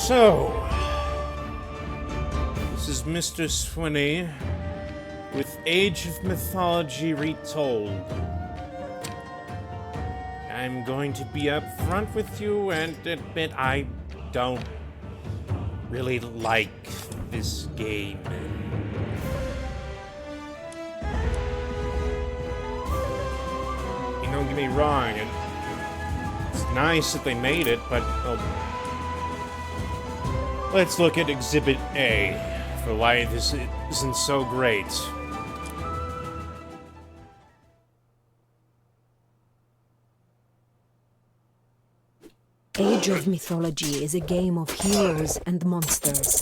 So, this is Mr. Swinney with Age of Mythology Retold. I'm going to be up front with you and admit I don't really like this game. Don't get me wrong, it's nice that they made it, but let's look at Exhibit A for why this isn't so great. Age of Mythology is a game of heroes and monsters,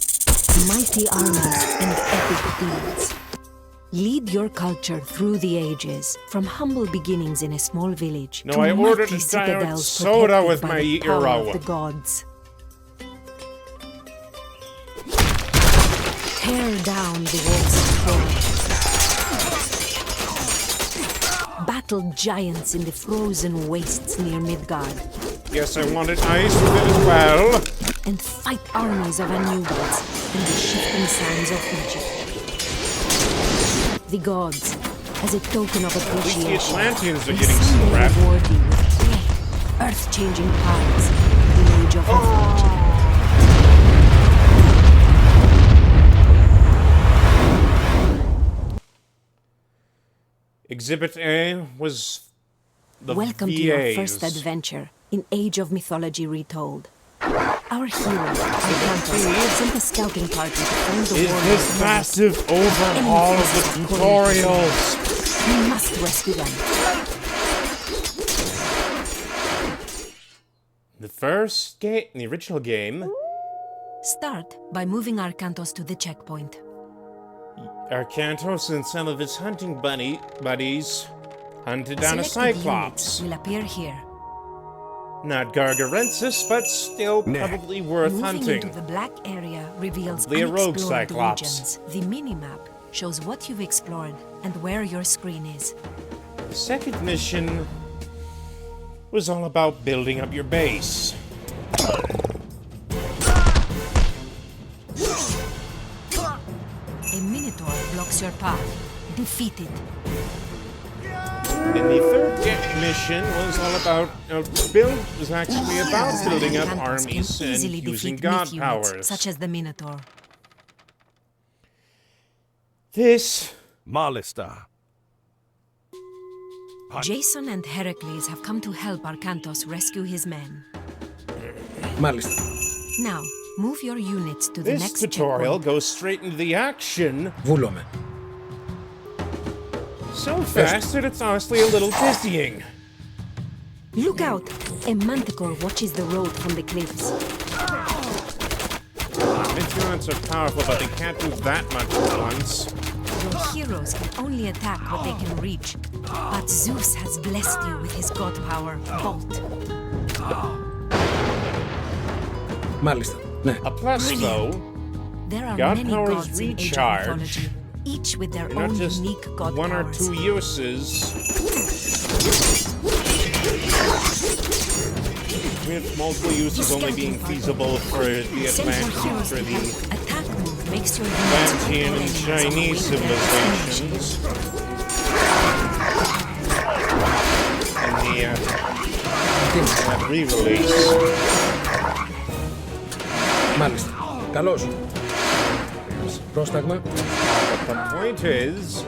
mighty armies and epic deeds. Lead your culture through the ages, from humble beginnings in a small village to I ordered mighty a diet citadels soda protected with by my the power hero. of the gods. Tear down the walls of Troy. Battle giants in the frozen wastes near Midgard. Yes, I wanted ice with it as well. And fight armies of Anubians in the shifting sands of Egypt. The gods, as a token of appreciation, The Atlanteans are will getting someday scrapped. reward you with great, earth-changing powers in the Age of Mythology. Exhibit A was the Welcome to your VAs. first adventure in Age of Mythology Retold. Our hero, Olympus, sent a scouting party to find the Is warlords this of massive overhaul of the tutorials? We must rescue them. The original game, Start by moving Arcantos to the checkpoint. Arcantos and some of his hunting buddies hunted down a Selected Cyclops. units will appear here. Not Gargarensis, but still probably worth Moving hunting. into the black area reveals Probably a rogue unexplored Cyclops. regions. The minimap shows what you've explored and where your screen is. The second mission was all about building up your base. A Minotaur blocks your path. Defeat it. And the third mission was all about was actually about building up Arcantos armies can and easily using defeat god myth units, powers. such as the Minotaur. This Marlistar. Jason and Heracles have come to help Arcantos rescue his men. Μάλιστα. Now, move your units to the this next tutorial checkpoint. goes straight into the action Βούλομαι. so fast that it's honestly a little dizzying. Look out! A manticore watches the road from the cliffs. Myth are powerful, but they can't do that much at once. Your heroes can only attack what they can reach. But Zeus has blessed you with his god power, Bolt. Μάλιστα. Ναι. A plus, though, There are God many powers gods in Age of recharge. Mythology, each with their they're not own just unique god one or powers. two uses. With multiple uses only being feasible for the Send your Atlantean, heroes for to the help. Attack move makes your units Atlantean and weaker Chinese enemies away their civilizations. And the re-release. Μάλιστα. Καλώς. Πρόσταγμα. The point is,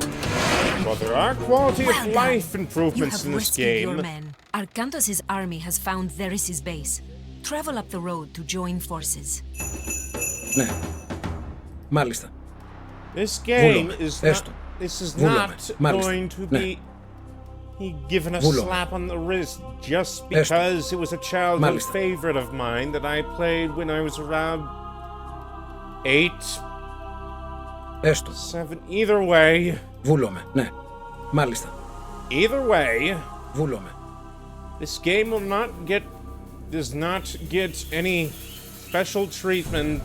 well, there are quality of Well done. life You improvements have in this rescued your game. men. Arcantos' army has found Theris' base. Travel up the road to join forces. Ναι. Μάλιστα. This game Βούλομαι. is not, Έστω. this is Βούλομαι. not Μάλιστα. going to Ναι. be given a Βούλομαι. slap on the wrist just Έστω. because it was a childhood Μάλιστα. favorite of mine that I played when I was around 8, Έστω. 7, either way, Βούλομαι. Ναι. Μάλιστα. either way, Βούλομαι. this game does not get any special treatment,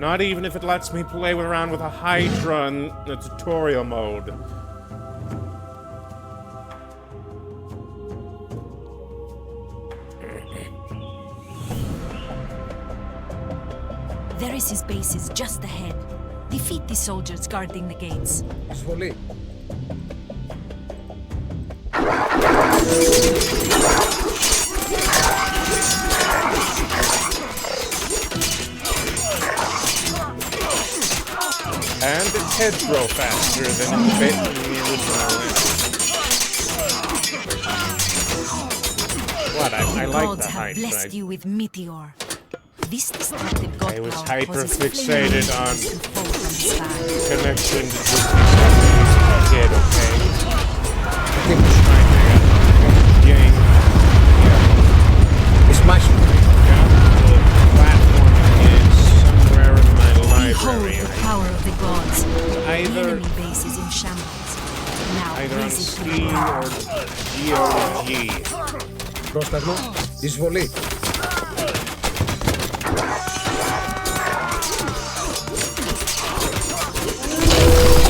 not even if it lets me play around with a Hydra in the tutorial mode. Varys' base is just ahead. Defeat the soldiers guarding the gates. Εισβολή. And its heads grow faster than in the original. What? I like Gods the have height, blessed right? you with meteor. This destructive god I was power hyper causes fixated flaming on to fall from the sky. Connection to just kid, okay? Gang. Εις μάχη. The platform is somewhere in my Behold library. the power of the gods. The Either enemy base is in shambles. Now either on raise it to C the or G or G. Πρόσταγμα. Εισβολή.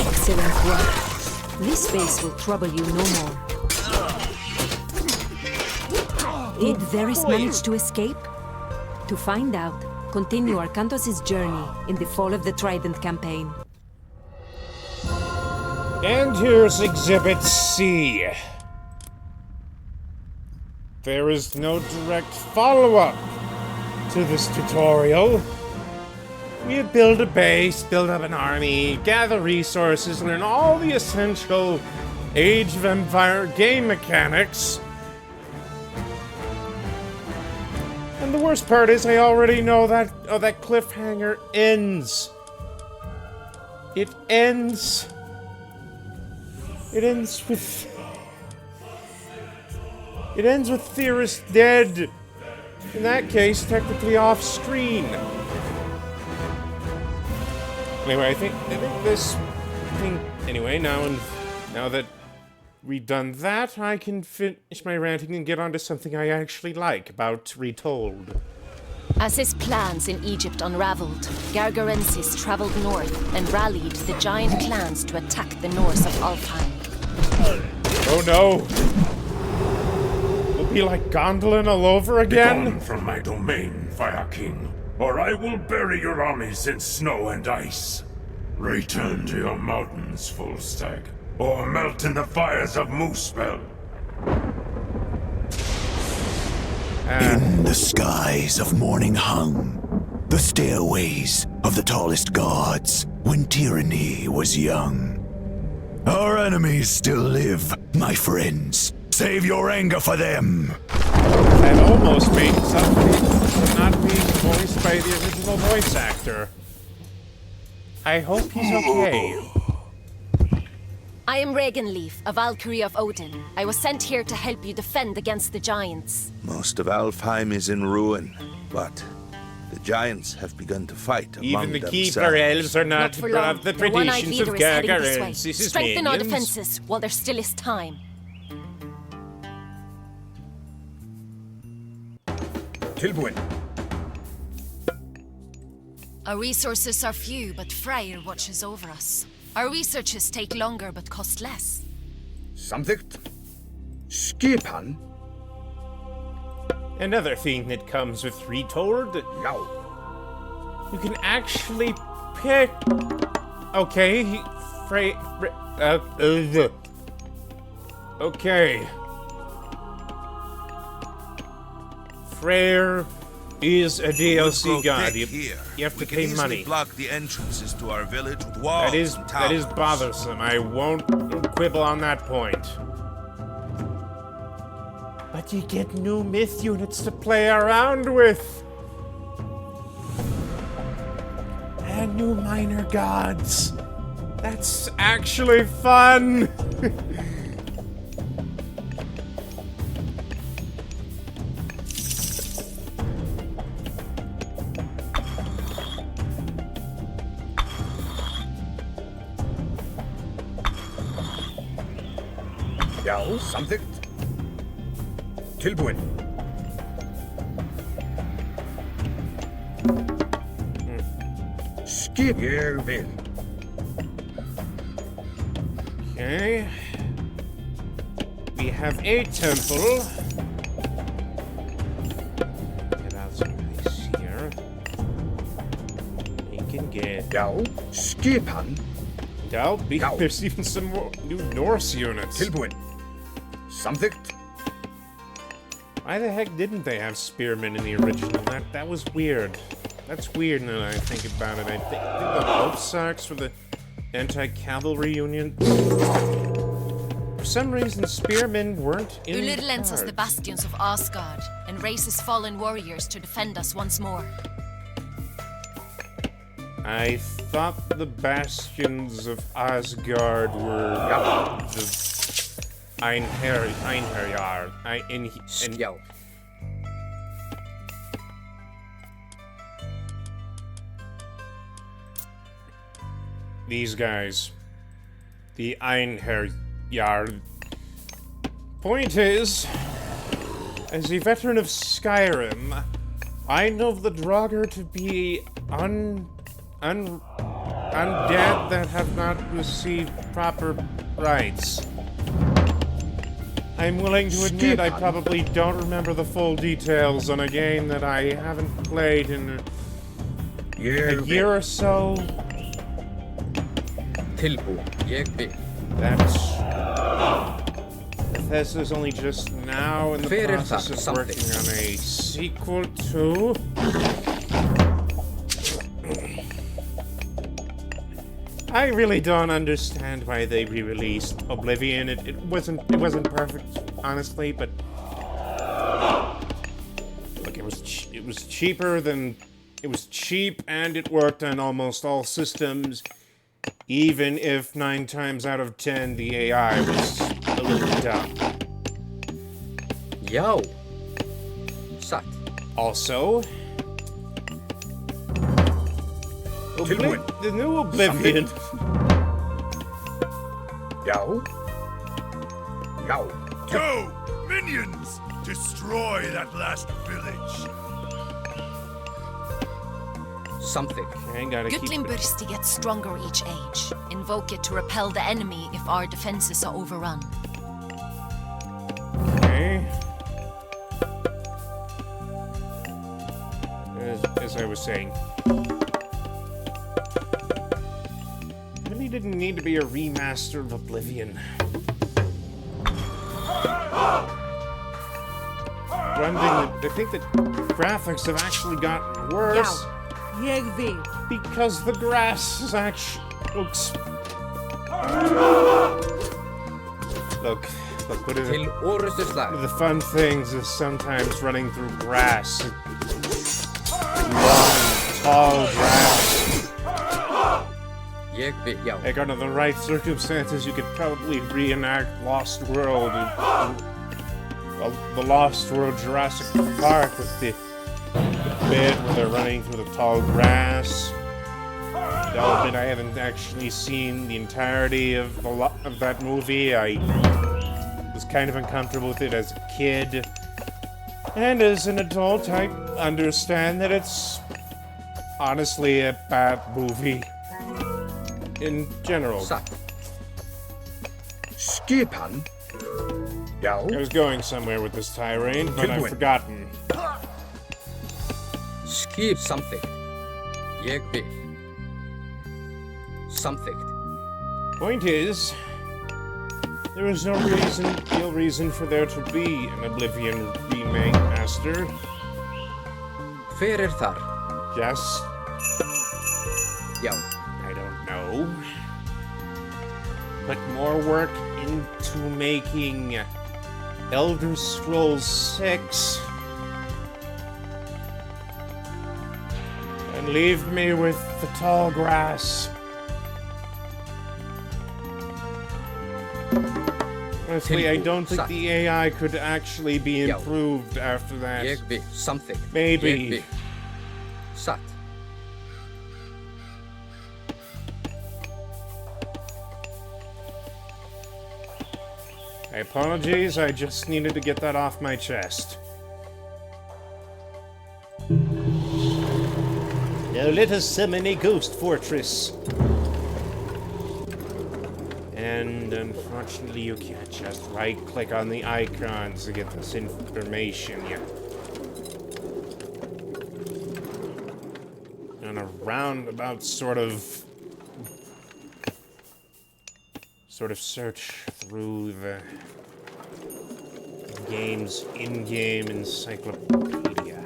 excellent work. This base will trouble you no more. Did Varys manage to escape? To find out, continue Arkantos' journey in the Fall of the Trident campaign. And here's Exhibit C. There is no direct follow-up to this tutorial. We build a base, build up an army, gather resources, learn all the essential Age of Empire game mechanics. And the worst part is I already know that that cliffhanger ends. It ends. It ends with Theris dead. In that case, technically off screen. Anyway, I think anyway, now that we've done that, I can finish my ranting and get on to something I actually like about Retold. As his plans in Egypt unraveled, Gargarensis traveled north and rallied the giant clans to attack the Norse of Alfheim. Oh no! We'll be like Gondolin all over again? Begone from my domain, Fire King, or I will bury your armies in snow and ice. Return to your mountains, Fullstag, or melt in the fires of Moosefell. In the skies of morning hung, the stairways of the tallest gods, when tyranny was young. Our enemies still live, my friends. Save your anger for them. That almost makes up for not being voiced by the original voice actor. I hope he's okay. I am Regenleaf, a Valkyrie of Odin. I was sent here to help you defend against the giants. Most of Alfheim is in ruin, but the giants have begun to fight among Even the themselves. keeper elves are not Not for long. above the Their one-eyed traditions of leader is heading this way. Gargarensis' Strengthen our minions. defenses while there still is time. Tilbuin. Our resources are few, but Freyr watches over us. Our researches take longer, but cost less. Samþykkt. Skipan. Another thing that comes with Retold, Já. you can actually pick. Okay, okay. Freyr is a DLC god. You have to pay money. Block the entrances to our village with walls and That is towers. bothersome. I won't quibble on that point. But you get new myth units to play around with. And new minor gods. That's actually fun. Já, samþykkt. Tilbúin. Skip. Ég vil. Okay. We have a temple. Get out some ice here. fucking game. Já, skipan Já. There's even some more new Norse units. tilbúin. Samþykkt. Why the heck didn't they have spearmen in the original? That was weird. That's weird now that I think about it. I think the hope socks for the anti-cavalry union. For some reason, spearmen weren't in Ulir lends us charge. the bastions of Asgard and raises fallen warriors to defend us once more. I thought the bastions of Asgard were the Einherjar. Já. These guys. The Einherjar. Point is, as a veteran of Skyrim, I know the Draugr to be undead that have not received proper rights. I'm willing to admit I probably don't remember the full details on a game that I haven't played in a year or so. Tilbúin. Ég vil. That's... Bethesda's only just now in the Hver process of það? working on a sequel to... I really don't understand why they re-released Oblivion. It wasn't perfect, honestly, but look, it was cheaper than it was cheap, and it worked on almost all systems. Even if 9 times out of 10 the AI was a little dumb. Já. Satt. Also, Tilbúin. the new Oblivion. Já. Já. Go! Minions! Destroy that last village! Samþykkt. I gotta keep it. Gutlimbursti gets stronger each age. Invoke it to repel the enemy if our defenses are overrun. Okay. As I was saying, really didn't need to be a remaster of Oblivion. One thing I think that graphics have actually gotten worse. Because the grass is actually looks. Look, what is Til it? orustu slag. The fun things is sometimes running through grass. Long, tall grass. Ég vil. Já. Like, under the right circumstances, you could probably reenact Lost World, the Lost World Jurassic Park with the bit where they're running through the tall grass. I'll admit I haven't actually seen the entirety of that movie. I was kind of uncomfortable with it as a kid. And as an adult, I understand that it's honestly a bad movie in general. Satt. Skipan. Já. I was going somewhere with this tirade, but I've Tilbúin. forgotten. Skip samþykkt. Ég vil. Samþykkt. Point is, there was no real reason for there to be an Oblivion remake, Master. Hver þar? Just, Já. I don't know. Put more work into making Elder Scrolls 6. And leave me with the tall grass. Honestly, I don't think the AI could actually be improved after that. Ég vil. Samþykkt. Maybe. Ég vil. Satt. My apologies, I just needed to get that off my chest. Now let us summon a ghost fortress. And unfortunately, you can't just right-click on the icons to get this information. on a roundabout sort of search through the game's in-game encyclopedia.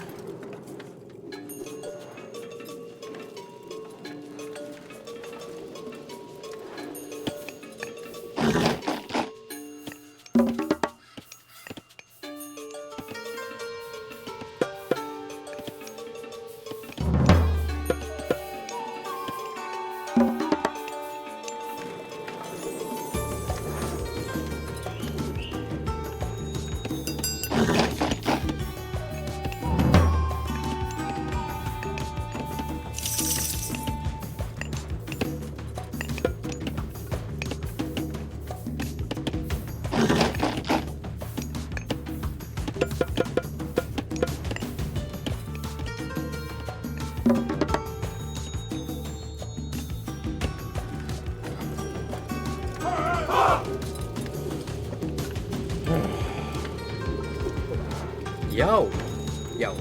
Yo,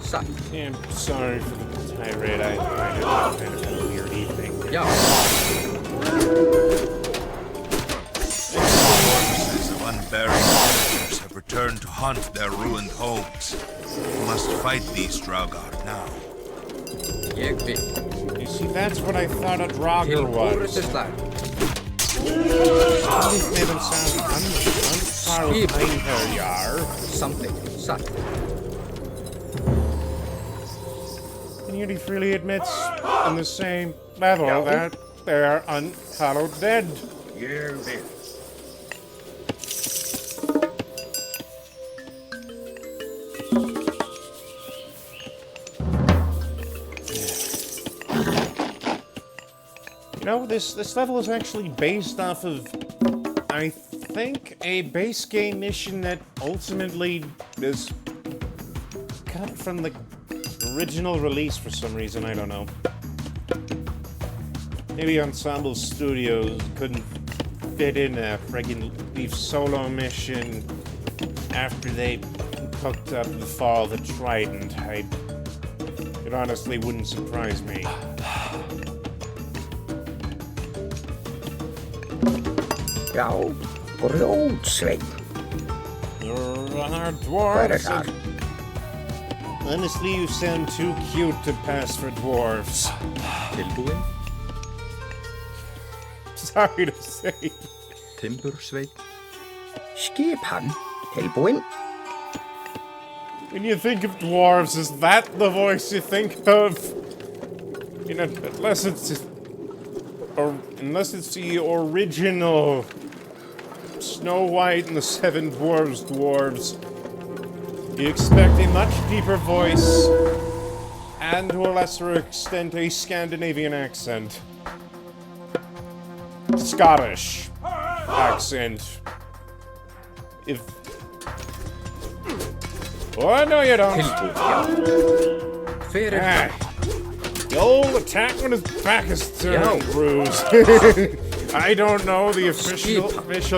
suck. Yeah, I'm sorry for the tirade. I had kind of a weird evening. Yo. Forces of unburied warriors have returned to haunt their ruined homes. We must fight these Draugr now. Ég vil. You see, that's what I thought a Draugr was. These made him sound on par with Einherjar. Something, suck. Community freely admits on the same level that they are unhallowed dead. Ég vil. You know, this level is actually based off of, I think, a base game mission that ultimately is cut from the original release for some reason, I don't know. Maybe Ensemble Studios couldn't fit in a friggin' Leaf solo mission after they cooked up the Fall of the Trident. It honestly wouldn't surprise me. Já, Rjótsveinn. Our dwarves. Honestly, you sound too cute to pass for dwarves. Tilbúin. Sorry to say. Timbursveit. Skipan. Tilbúin. When you think of dwarves, is that the voice you think of? You know, unless it's the original Snow White and the Seven Dwarves, you expect a much deeper voice, and to a lesser extent, a Scandinavian accent. Scottish accent. Oh, no, you don't. Fyrir. The old attack when his back is turned, Bruce. I don't know the official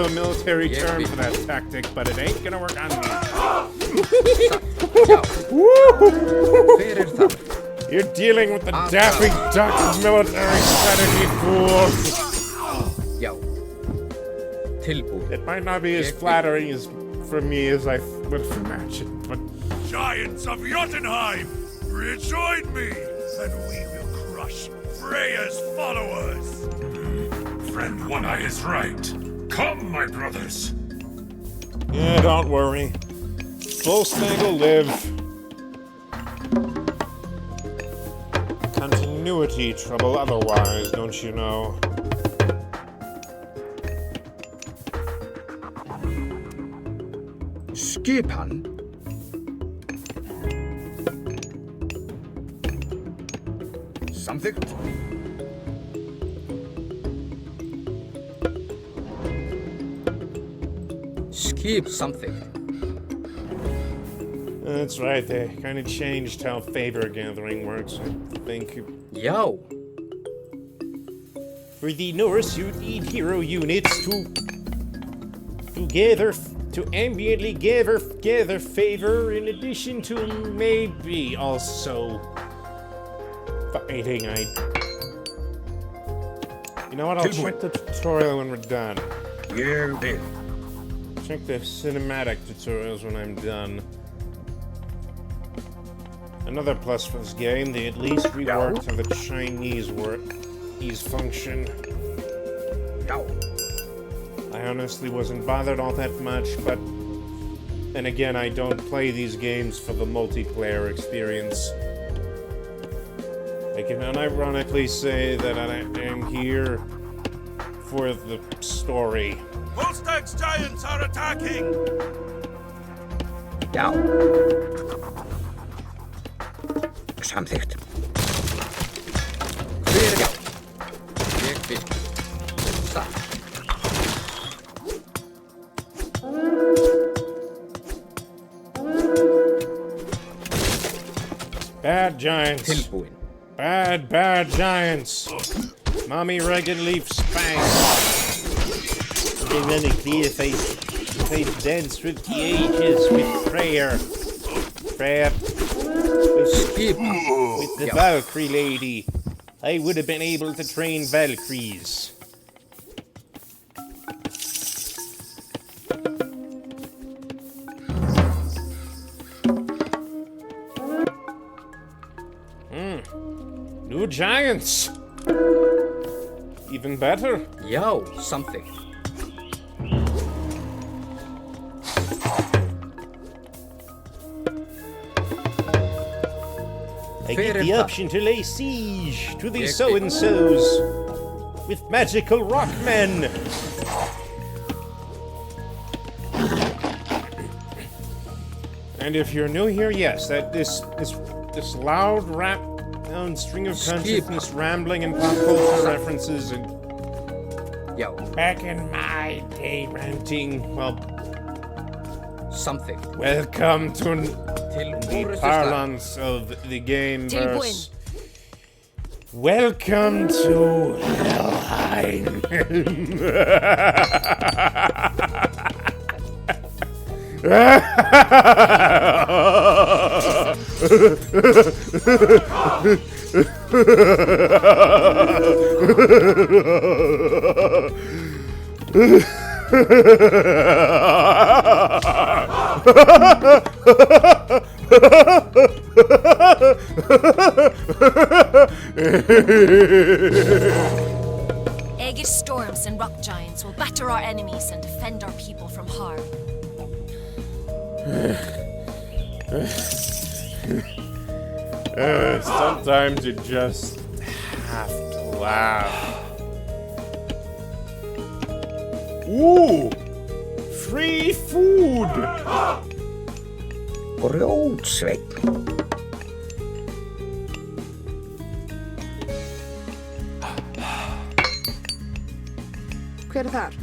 military term for that tactic, but it ain't gonna work on me. Fyrir það. You're dealing with the Daffy Duck military strategy, fool. Já. Tilbúin. It might not be as flattering as for me as I would have imagined, but... Giants of Jotunheim, rejoin me, and we will crush Freya's followers. Friend One Eye is right. Come, my brothers. Yeah, don't worry. Volstagg will live. Continuity trouble otherwise, don't you know? Skipan. Something. Skip something. That's right, they kind of changed how favor gathering works, I think. Já. For the Norse, you need hero units to ambiently gather favor, in addition to maybe also fighting. You know what? I'll check the tutorial when we're done. Ég vil. Check the cinematic tutorials when I'm done. Another plus for this game, they at least reworked the Chinese function. I honestly wasn't bothered all that much, but then again, I don't play these games for the multiplayer experience. I can unironically say that I am here for the story. Volstag's giants are attacking! Já. Samþykkt. Hver er já? Ég vil. Satt. Bad giants. Tilbúin. Bad giants. Mommy Reagan leaf spank. They run a clear face dance with the ages with prayer. Skip. With the Valkyrie lady. I would have been able to train Valkyries. New giants. Even better. Já, samþykkt. I get the option to lay siege to the so-and-sos with magical rockmen. And if you're new here, yes, that this loud rap string of consciousness rambling and pop culture references and Já. back in my day ranting. Well, Samþykkt. welcome to the parlance of the game verse. Welcome to Helheim. Aegis storms and rock giants will batter our enemies and defend our people from harm. Sometimes you just have to laugh. Ooh! Free food! Grjótsveinn. Hver er þar?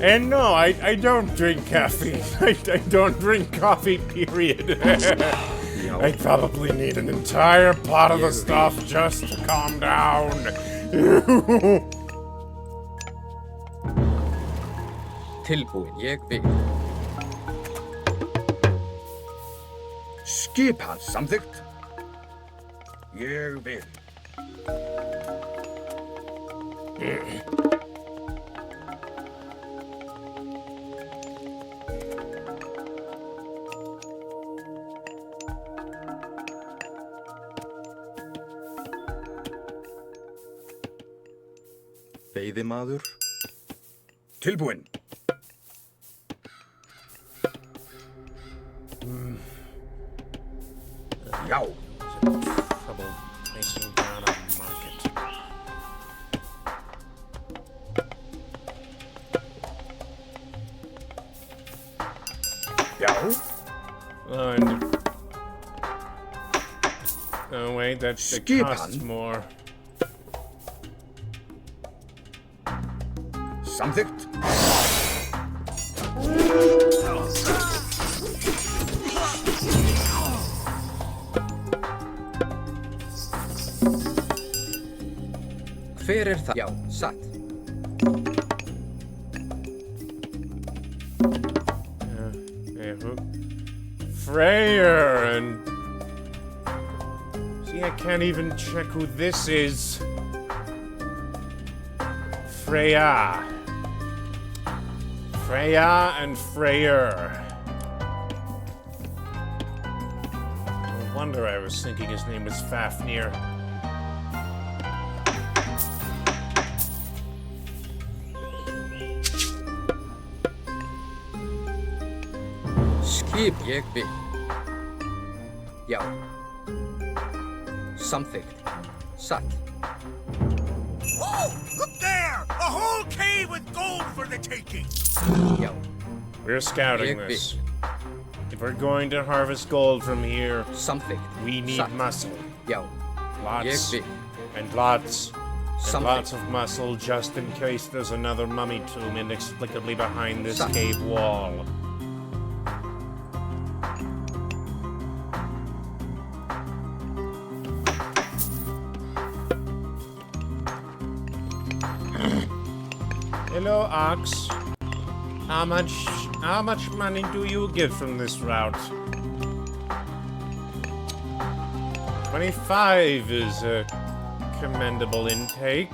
And no, I don't drink caffeine. I don't drink coffee, period. I probably need an entire pot of the stuff just to calm down. Tilbúin, ég vil. Skipan samþykkt. Ég vil. Veiðimaður. Tilbúin. Já. Trouble placing down a market. Já. Oh wait, that costs more. Samþykkt. Hver er það? Já, satt. Freyr, and... See, I can't even check who this is. Freya. Freya and Freyr. No wonder I was thinking his name was Fafnir. Skip ég vil. Já. Samþykkt. Satt. Oh, look there! A whole cave with gold for the taking! Já. We're scouting Ég this. If we're going to harvest gold from here, Samþykkt. we need Satt. muscle. Já. Lots Ég vil. and lots and Something. lots of muscle just in case there's another mummy tomb inexplicably behind this Some- cave wall. Hello, Ox. How much money do you get from this route? 25 is a commendable intake.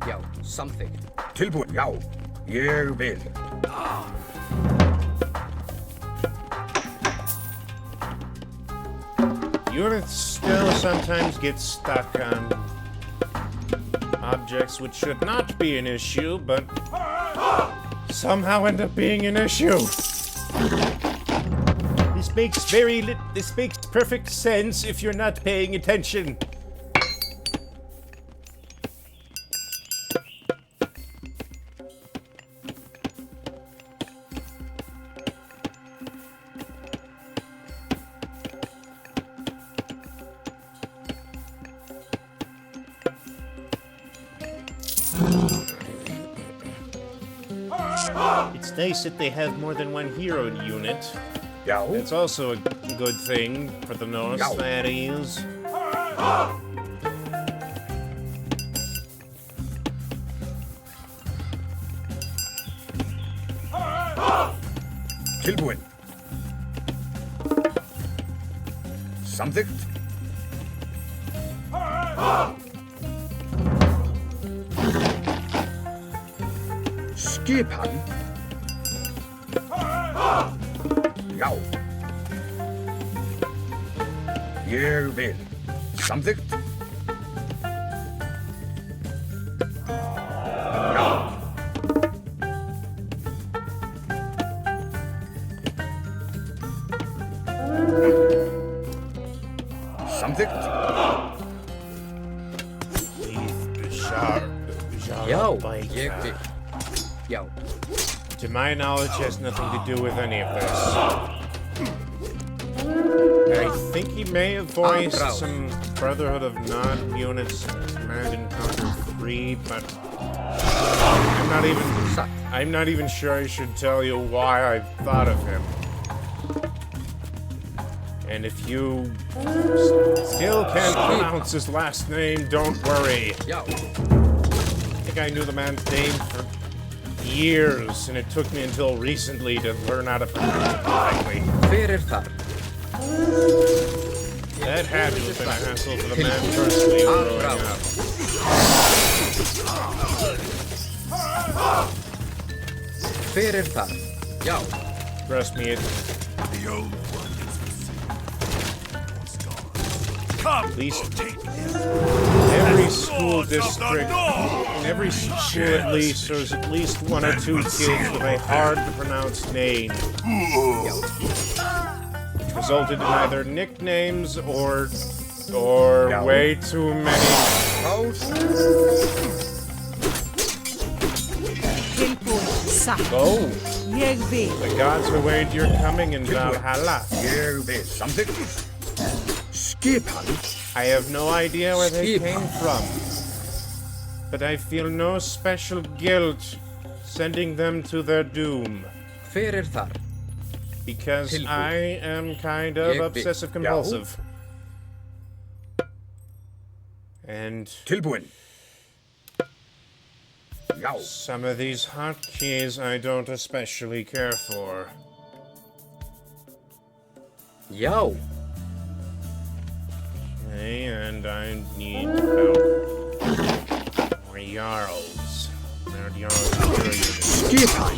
Já. Samþykkt. Tilbúin, já. Ég vil. Units still sometimes get stuck on objects which should not be an issue, but somehow end up being an issue. This makes perfect sense if you're not paying attention. It's nice that they have more than one hero unit. Já. It's also a good thing for the Norse, No. that is. Tilbúin. Samþykkt. Skipan. Já. Ég vil. Samþykkt. Já. Samþykkt. Já. Bike. Ég vil. Já. To my knowledge, has nothing to do with any of this. I think he may have voiced Browse. some Brotherhood of Nod units in Command Encounter 3, but Satt. I'm not even sure I should tell you why I thought of him. And if you still can't pronounce his last name, don't worry. Já. I think I knew the man's name for years, and it took me until recently to learn how to pronounce it correctly. Fyrir þar. That had to have been a hassle for the man personally growing up. Fyrir þar. Já. Trust me, The old one is the same. Come, at least take every school district, in every school at least, there's at least one or two kids with a hard-to-pronounce name. Which resulted in either nicknames or way too many. Tilbúin, satt. Oh, Ég vil. the gods await your coming in Valhalla. Ég vil. Samþykkt. Skipan. I have no idea where they Skip. came from, but I feel no special guilt sending them to their doom. Fyrir þar. Because I am kind of obsessive compulsive. And Tilbúin. Já. some of these hotkeys I don't especially care for. Já. Okay, and I need help. More Jarls. More Jarls. Skipan.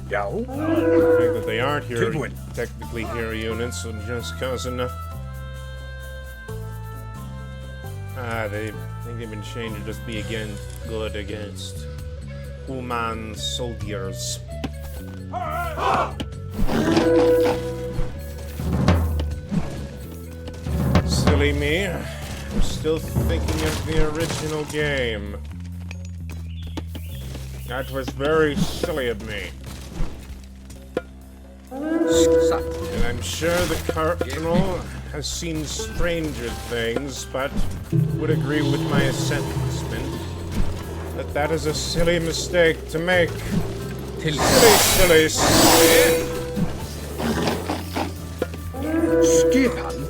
Já. The fact that they aren't here, Tilbúin. technically hero units, are just causing enough. They think they've been changed to just be good against human soldiers. Silly me. I'm still thinking of the original game. That was very silly of me. And I'm sure the Cardinal has seen stranger things, but would agree with my assessment that that is a silly mistake to make. Silly. Skipan.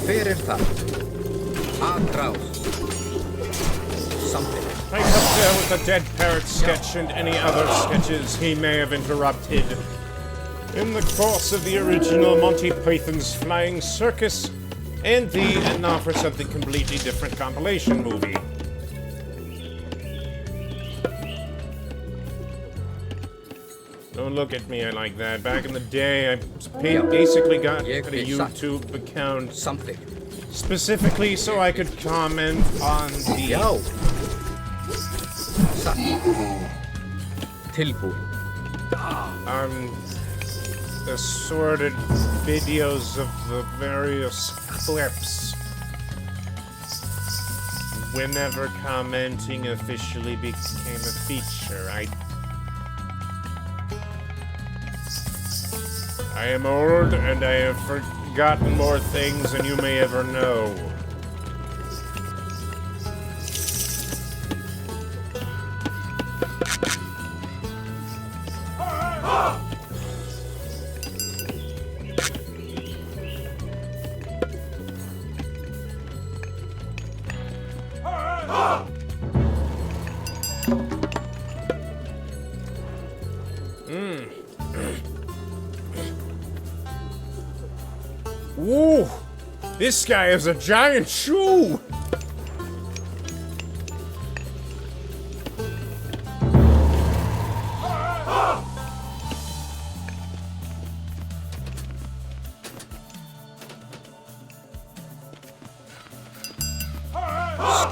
Hver það? Atrás. Something. Right up there with the dead parrot sketch and any other sketches he may have interrupted in the course of the original Monty Python's Flying Circus and now for something completely different compilation movie. Don't look at me like that. Back in the day, I basically got a YouTube account Something. specifically so I could comment on the Já. Satt. Tilbúin. assorted videos of the various clips. Whenever commenting officially became a feature, I am old and I have forgotten more things than you may ever know. Ooh, this guy has a giant shoe.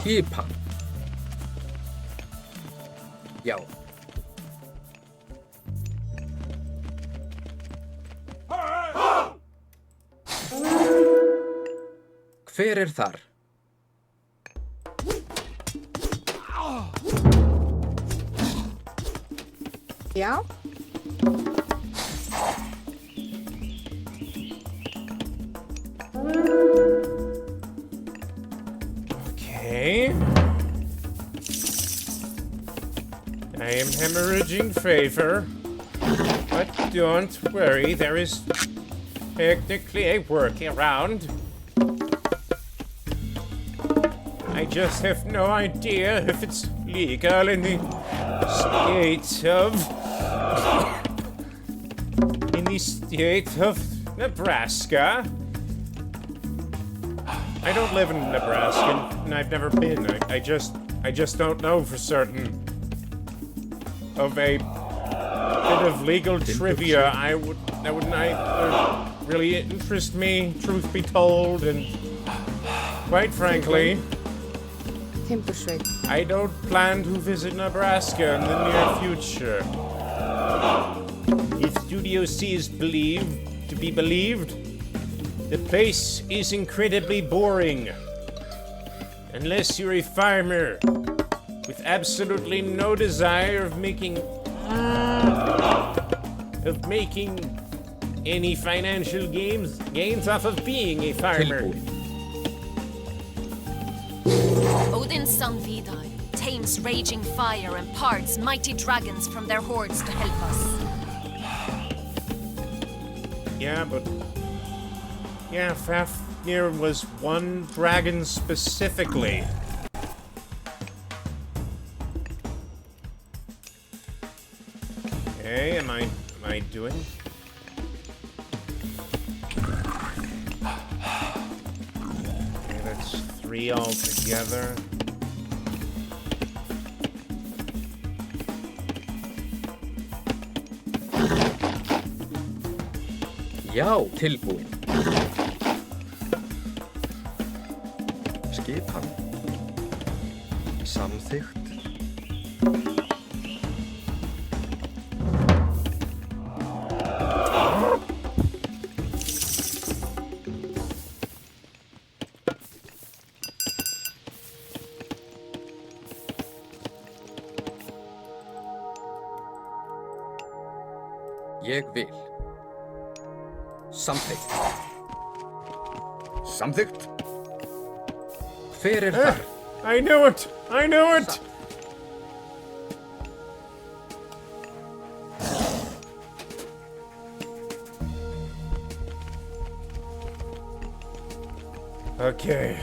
Skipan. Já. Hver þar? Já. Okay. I am hemorrhaging favor, but don't worry, there is technically a workaround. I just have no idea if it's legal in the state of Nebraska. I don't live in Nebraska, and I've never been. I just don't know for certain. Of a bit of legal trivia, that would neither really interest me, truth be told, and quite frankly, I don't plan to visit Nebraska in the near future. If Studio C is believed to be believed, the place is incredibly boring. Unless you're a farmer with absolutely no desire of making any financial gains off of being a farmer. Odin's son Vidar tames raging fire and parts mighty dragons from their hordes to help us. Yeah, but... Yeah, Fafnir was one dragon specifically. Okay, am I doing? Okay, that's 3 altogether. Já, tilbúin. Skipan. Samþykkt. Ég vil. Samþykkt. Samþykkt? Hver þar? I knew it! I knew it! Okay.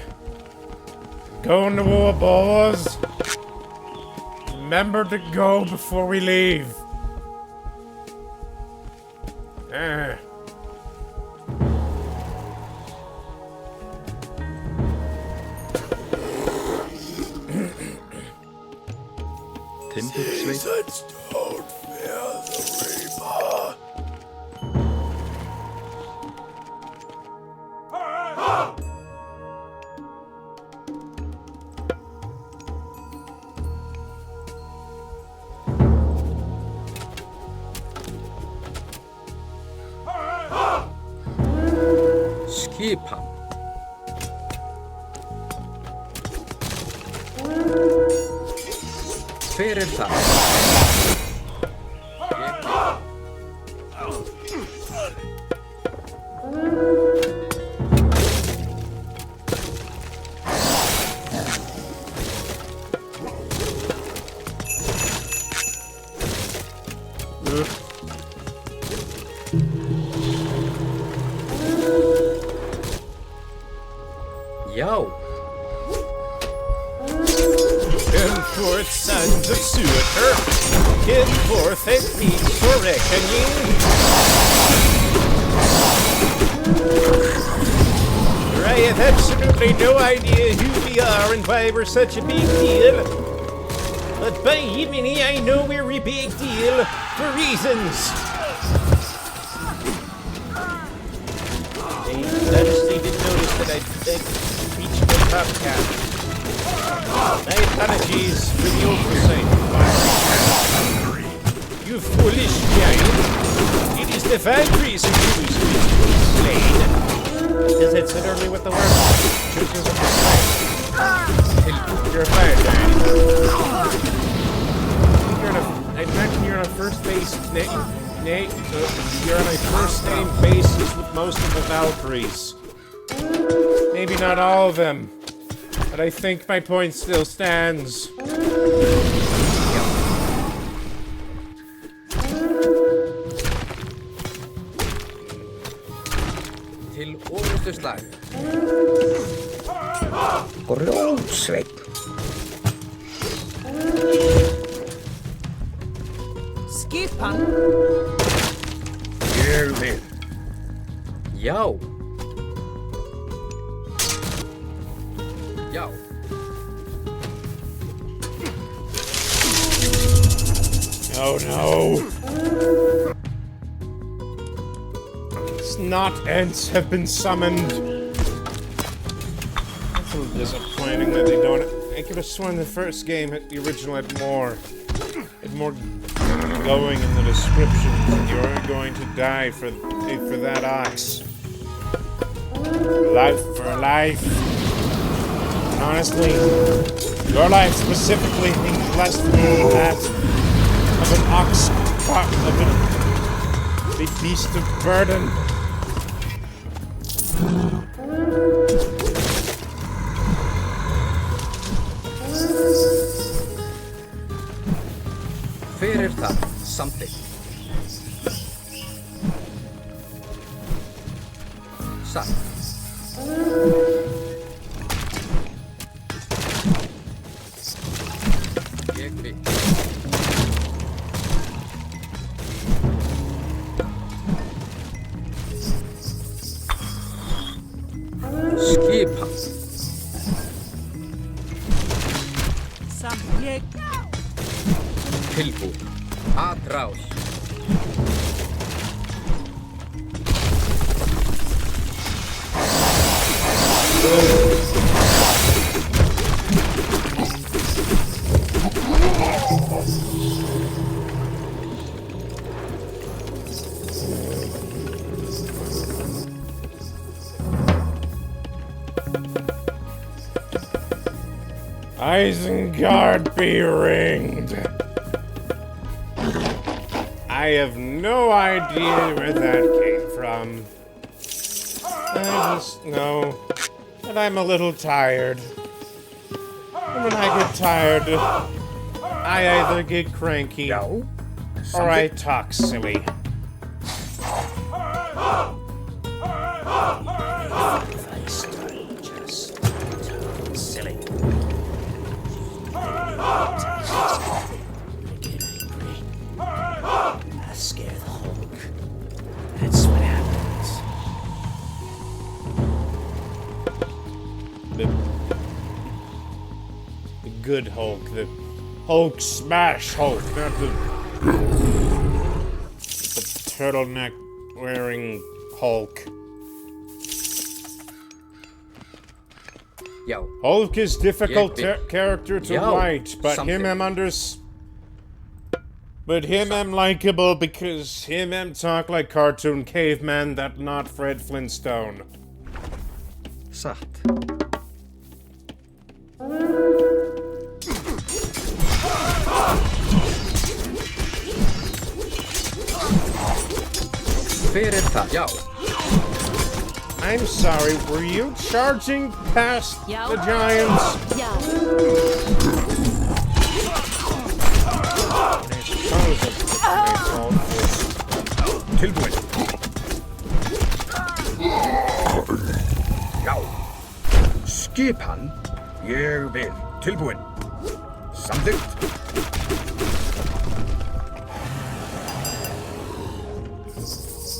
Going to war, boys. Remember to go before we leave. Seasons don't fear the Reaper. Skipan. Hver þar? Já. Come forth, sons of Surtur. Come forth and meet for reckoning. For I have absolutely no idea who we are and why we're such a big deal. But by Yemeni, I know we're a big deal for reasons. I honestly didn't notice that I'd reached the top cap. My apologies for the oversight. You foolish giant! It is the Valkyries who choose who is to be slain. As I said earlier with the word, chooses of the slain. You're a fire giant. I imagine you're on a first base. You're on a first name basis with most of the Valkyries. Maybe not all of them. But I think my point still stands. Til orrustuslag. Grótsveinn. Skipan. Ég vil. Já. Já. Oh no! Snot ents have been summoned. That's a little disappointing that they don't. I could have sworn the first game, the original, had more going in the descriptions. You're going to die for that ox. Life for life. And honestly, your life specifically means less than that of an ox, of a beast of burden. Fyrir það, samþykkt. Satt. Ég vil. Skipan. Samþykkt. Tilbúin. Atrás. Isengard be ringed. I have no idea where that came from. I just know that I'm a little tired. And when I get tired, I either get cranky or I talk silly. Scare the Hulk. That's what happens. The good Hulk, the Hulk smash Hulk, not the turtleneck wearing Hulk. Yo. Hulk is difficult character to Yo. write, but Something. But him am likable because him am talk like cartoon caveman that not Fred Flintstone. Satt. Fyrir það, já. I'm sorry, were you charging past Yeah. the giants? Yeah. Tilbúin. Já. Skipan. Ég vil. Tilbúin. Samþykkt.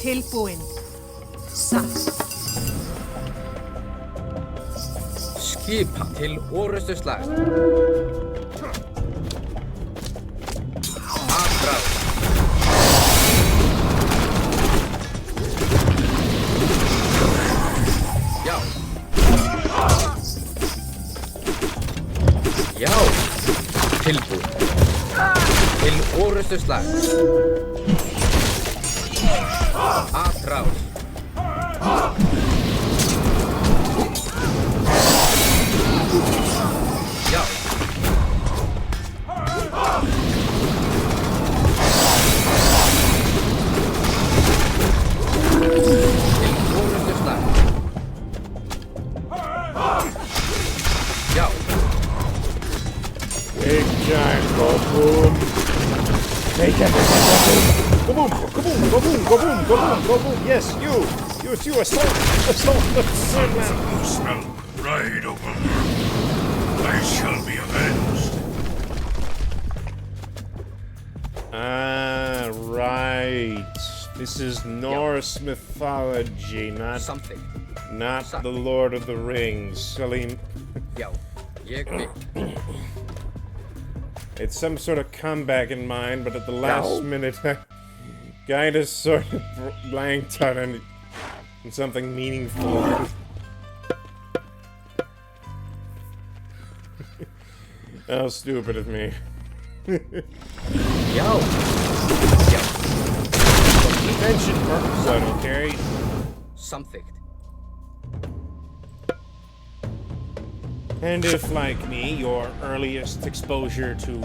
Tilbúin. Satt. Skipan til orustu slag. Atrás. Já. Já. Tilbúin. Til orustu slag. Atrás. Já. Til orustu slag. Já. Big giant boom. Take everything, boom. Kaboom, kaboom, kaboom, kaboom, kaboom. Yes, you assault the Sandman. Smell right over me. I shall be avenged. Ah, right. This is Norse mythology, not Something. the Lord of the Rings. Silly. Já. Ég vil. It's some sort of comeback in mind, but at the last minute, I kind of sort of blanked on it. And something meaningful. How stupid of me. Já. Já. Mention purpose, I don't carry. Samþykkt. And if, like me, your earliest exposure to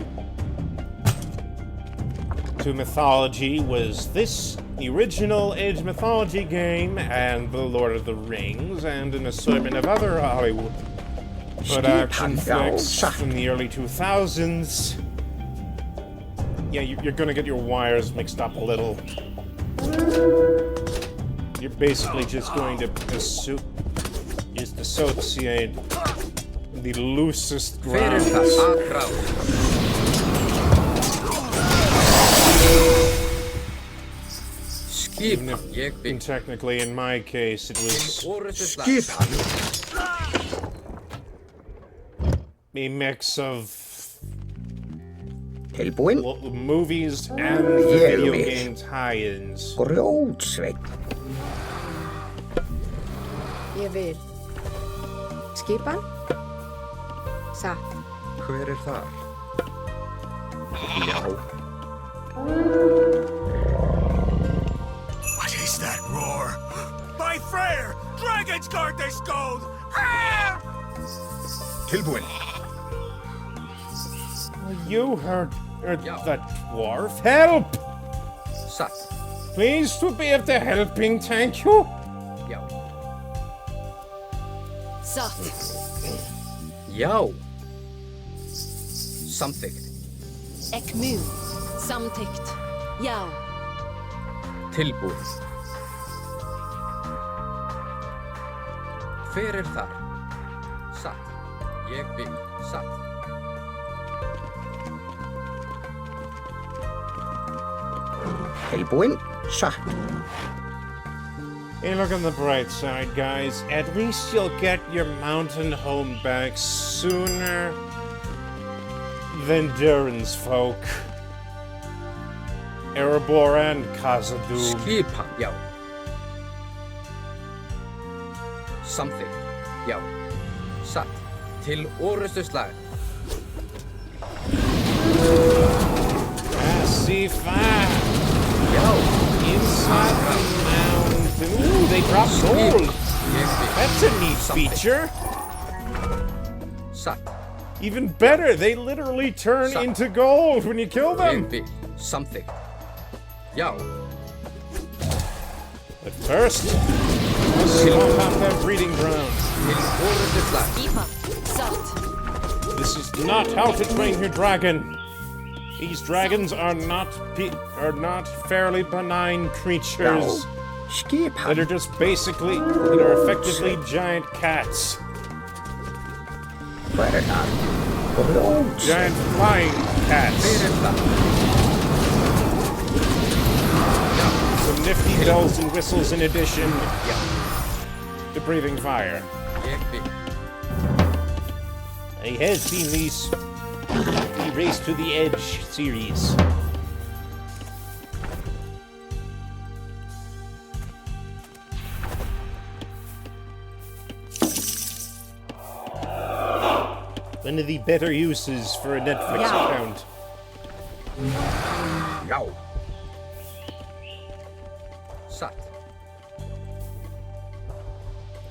mythology was this, the original Age Mythology game, and The Lord of the Rings, and an assortment of other Hollywood action flicks from the early 2000s, Yeah, you're gonna get your wires mixed up a little. You're basically just going to dissociate the loosest grounds. Even if, technically, in my case, it was a mix of movies and video game tie-ins. Ég vil. Skipan? Satt. Hver þar? Já. What is that roar? By Freyr! Dragons guard this gold! Ah! Tilbúin. You heard that dwarf? Help! Satt. Please to be of the helping, thank you. Já. Satt. Já. Samþykkt. Ekmu. Samtykt. Já. Tilbúin. Hver þar? Satt. Ég vil. Satt. Tilbúin. Satt. Hey, look on the bright side, guys. At least you'll get your mountain home back sooner than Durin's folk. Erebor and Khazad-dûm. Skipan. Já. Samþykkt. Já. Satt. Til orustuslag. Pacify. Já. Inside the mountain. Ooh, they drop gold. That's a neat feature. Satt. Even better, they literally turn into gold when you kill them. Ég vil. Samþykkt. Já. But first, let's swamp out that breeding ground. Til orustuslag. Skipan. Satt. This is not how to train your dragon. These dragons are not fairly benign creatures that are just basically, that are effectively giant cats. Giant flying cats. Some nifty bells and whistles in addition to breathing fire. I have seen these the Race to the Edge series. One of the better uses for a Netflix account. Já. Satt.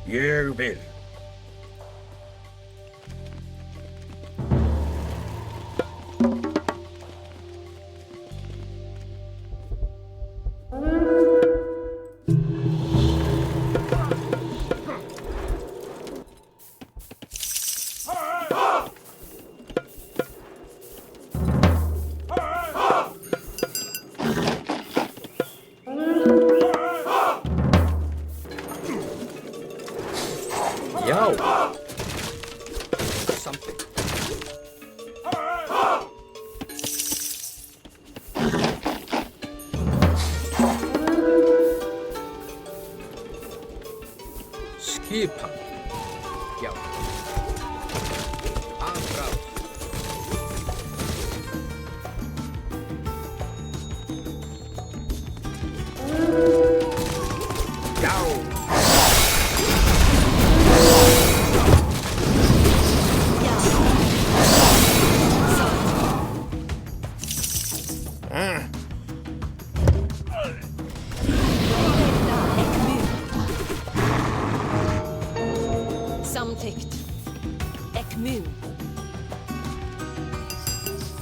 Ég vil. Skipan. Já. Afráð. Já.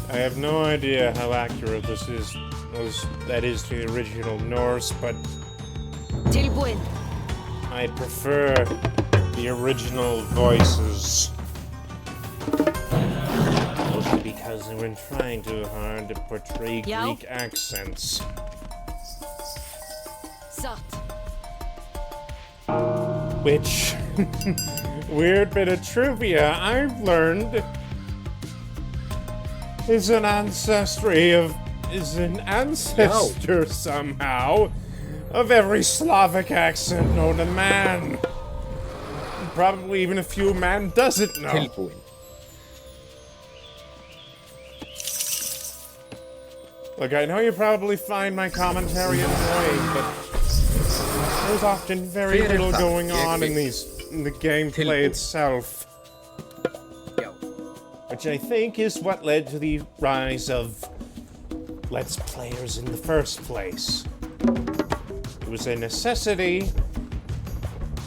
I have no idea how accurate this is, that is to the original Norse, but Tilbúin. I prefer the original voices. Mostly because because they were trying too hard to portray Yo. Greek accents. Sat. Which, weird bit of trivia I've learned, is an ancestor somehow of every Slavic accent known to man. Probably even a few man doesn't know. Tilbúin. Look, I know you probably find my commentary annoying, but there's often very little going on in the gameplay itself. Which I think is what led to the rise of Let's Players in the first place. It was a necessity,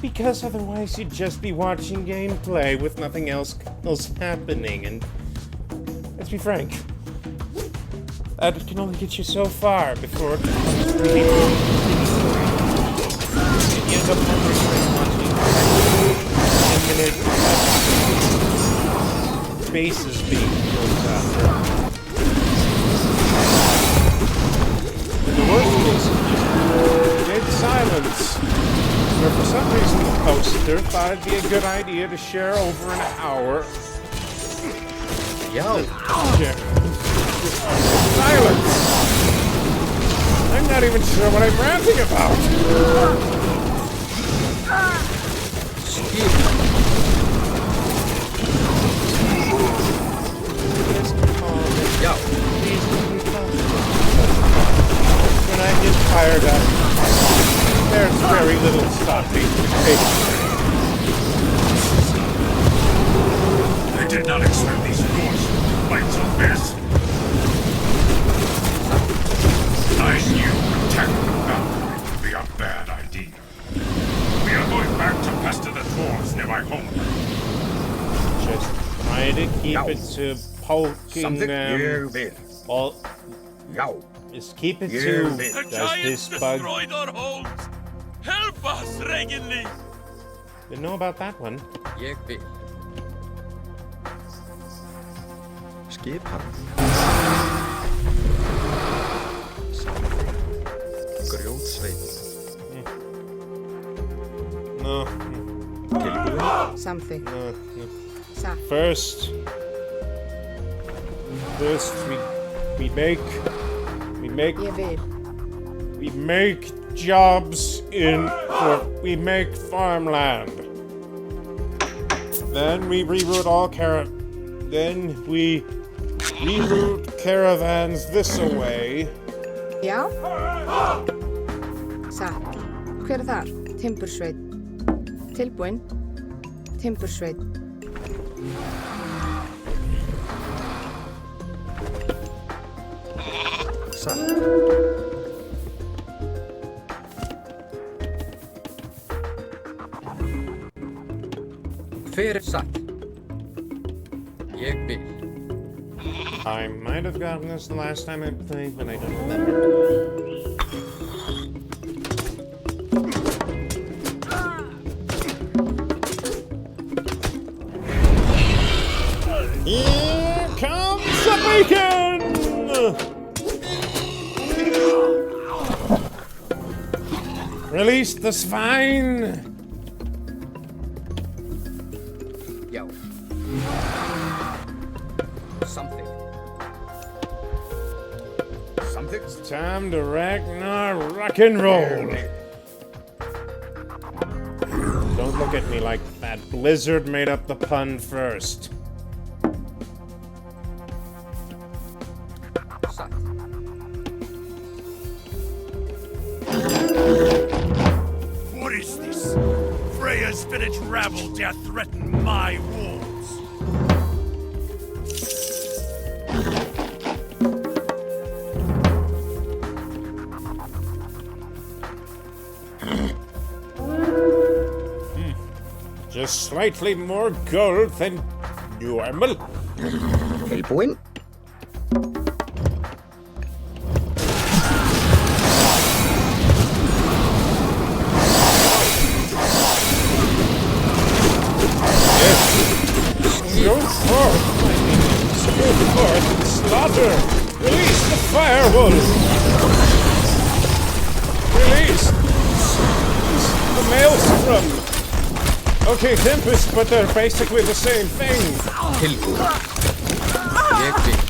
because otherwise you'd just be watching gameplay with nothing else happening, and let's be frank, that can only get you so far before it becomes really good. You end up wondering why you're watching 10-minute bases being built up. And the worst is dead silence, where for some reason the poster thought it'd be a good idea to share over an hour. Yo. Silence! I'm not even sure what I'm ranting about! Yo. When I get fired up, there's very little stopping. I did not expect these dwarves to fight so fast. I knew attacking the mountain would be a bad idea. We are going back to pester the dwarves near my home. Just try to keep it to poking them. All. Just keep it to. Does this bug? Our homes. Help us, Reginly. Didn't know about that one. Ég vil. Skipan. Grjótsveit. No. Tilbúin. Something. No. Sa. First, we make jobs we make farmland. Then we reroute caravans this away. Já. Sa. Hver þar? Timbursveit. Tilbúin. Timbursveit. Sa. Hver satt? Ég vil. I might have gotten this the last time I played, but I don't remember. Here comes the bacon! Release the swine! Yo. Something. It's time to rock and roll. Don't look at me like that. Blizzard made up the pun first. Satt. What is this? Freya's village rabble dare threaten my walls. Just slightly more gold than normal. Tilbúin. Go forth. Go forth. slaughter! Release the fire wolf! Release the maelstrom! Okay, Tempest, but they're basically the same thing. Jekvik.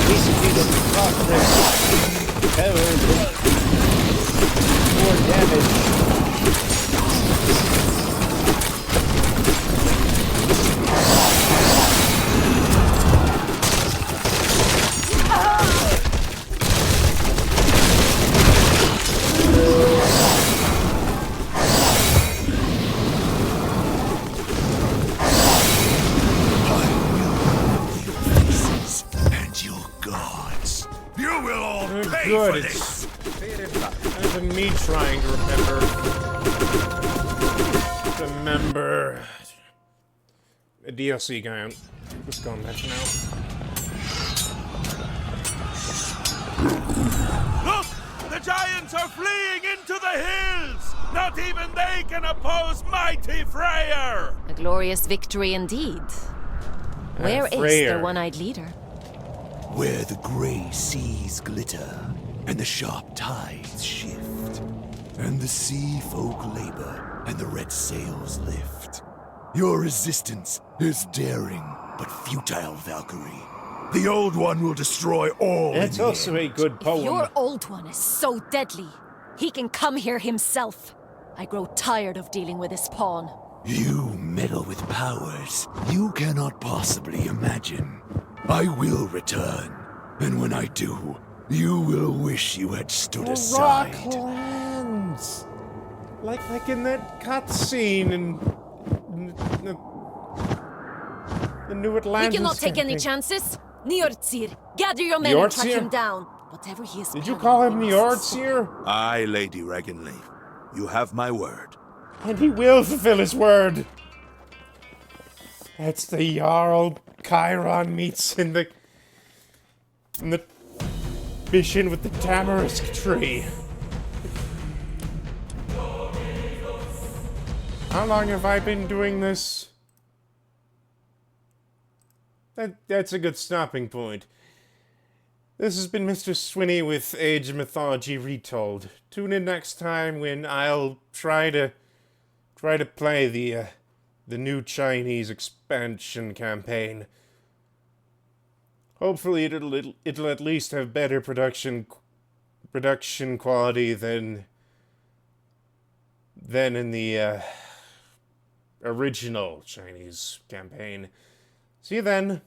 Basically the more damage. Good, it's better than me trying to remember a DLC guy. I'm just going back now. Look! The giants are fleeing into the hills! Not even they can oppose mighty Freyr! A glorious victory indeed. Where is Freyr. the one-eyed leader? Where the gray seas glitter, and the sharp tides shift, and the sea folk labor, and the red sails lift. Your resistance is daring, but futile, Valkyrie. The Old One will destroy all. That's also a good poem. Your old one is so deadly. He can come here himself. I grow tired of dealing with his pawn. You meddle with powers you cannot possibly imagine. I will return, and when I do, you will wish you had stood aside. Rocklands! Like in that cutscene in the New Atlantis. We cannot take any campaign. chances. Njordsir, gather your men and track Njordsir? him down. Whatever he is Did you planning, call him we must Njordsir? Aye, Lady Regenleaf. You have my word. And he will fulfill his word. That's the Jarl Chiron meets in the mission with the tamarisk tree. How long have I been doing this? That's a good stopping point. This has been Mr. Swinney with Age of Mythology Retold. Tune in next time when I'll try to play the new Chinese expansion campaign. Hopefully it'll at least have better production quality than in the original Chinese campaign. See you then.